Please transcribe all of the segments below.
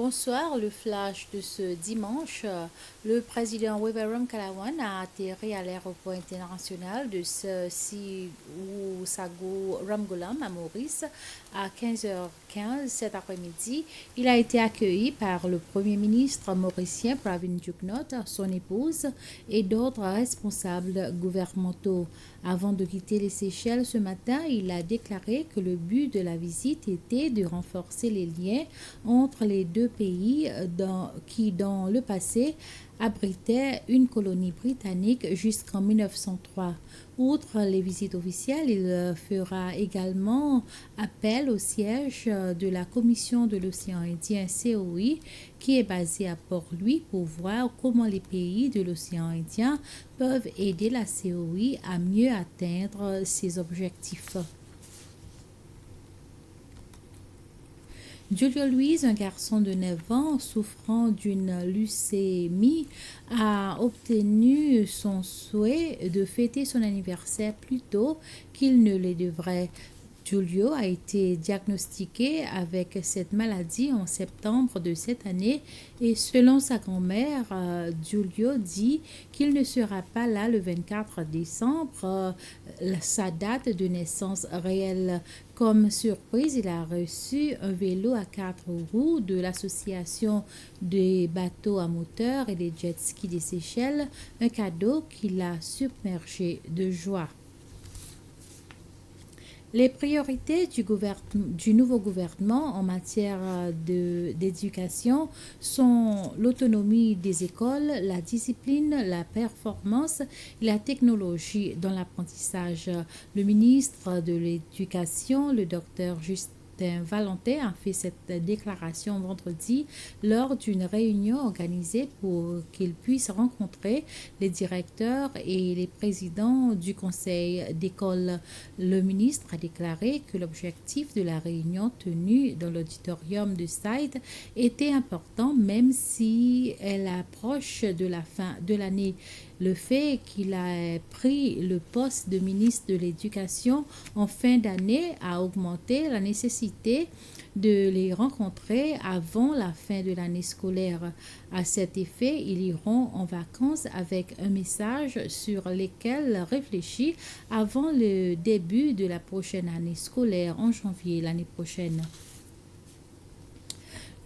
Bonsoir, le flash de ce dimanche. Le président Weverum Kalawan a atterri à l'aéroport international de Sago Ramgolam à Maurice à 15h15 cet après-midi. Il a été accueilli par le premier ministre mauricien Pravin Jugnauth, son épouse et d'autres responsables gouvernementaux. Avant de quitter les Seychelles ce matin, il a déclaré que le but de la visite était de renforcer les liens entre les deux pays qui, dans le passé, abritaient une colonie britannique jusqu'en 1903. Outre les visites officielles, il fera également appel au siège de la Commission de l'océan Indien COI qui est basée à Port-Louis pour voir comment les pays de l'océan Indien peuvent aider la COI à mieux atteindre ses objectifs. Julio Luis, un garçon de 9 ans souffrant d'une leucémie, a obtenu son souhait de fêter son anniversaire plus tôt qu'il ne le devrait. Julio a été diagnostiqué avec cette maladie en septembre de cette année et selon sa grand-mère, Julio dit qu'il ne sera pas là le 24 décembre, sa date de naissance réelle. Comme surprise, il a reçu un vélo à 4 roues de l'association des bateaux à moteur et des jet skis des Seychelles, un cadeau qui l'a submergé de joie. Les priorités du nouveau gouvernement en matière d'éducation sont l'autonomie des écoles, la discipline, la performance et la technologie dans l'apprentissage. Le ministre de l'Éducation, le docteur Justin Valentin, a fait cette déclaration vendredi lors d'une réunion organisée pour qu'il puisse rencontrer les directeurs et les présidents du conseil d'école. Le ministre a déclaré que l'objectif de la réunion tenue dans l'auditorium de Side était important même si elle approche de la fin de l'année. Le fait qu'il a pris le poste de ministre de l'Éducation en fin d'année a augmenté la nécessité de les rencontrer avant la fin de l'année scolaire. À cet effet, ils iront en vacances avec un message sur lequel réfléchir avant le début de la prochaine année scolaire en janvier l'année prochaine.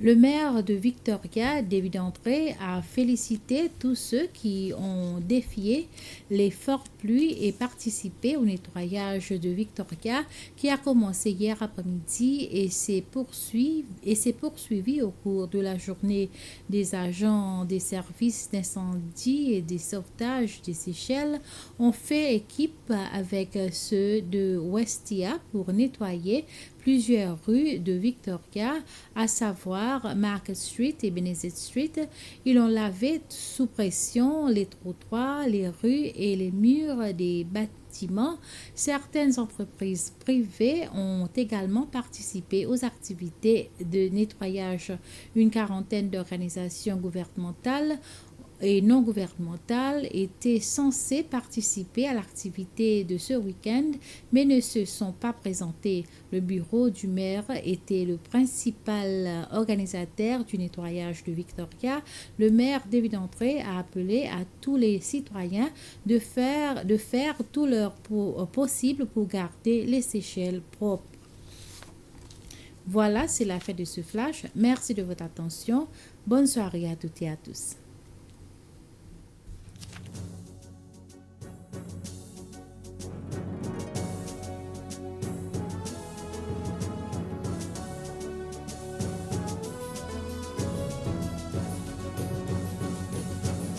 Le maire de Victoria, David André, a félicité tous ceux qui ont défié les fortes pluies et participé au nettoyage de Victoria qui a commencé hier après-midi et s'est poursuivi au cours de la journée. Des agents des services d'incendie et des sauvetages des Seychelles ont fait équipe avec ceux de Westia pour nettoyer plusieurs rues de Victoria, à savoir Market Street et Benezet Street. Ils ont lavé sous pression les trottoirs, les rues et les murs des bâtiments. Certaines entreprises privées ont également participé aux activités de nettoyage. Une quarantaine d'organisations gouvernementales et non gouvernementales étaient censées participer à l'activité de ce week-end, mais ne se sont pas présentées. Le bureau du maire était le principal organisateur du nettoyage de Victoria. Le maire David André a appelé à tous les citoyens de faire tout leur possible pour garder les Seychelles propres. Voilà, c'est la fin de ce flash. Merci de votre attention. Bonne soirée à toutes et à tous.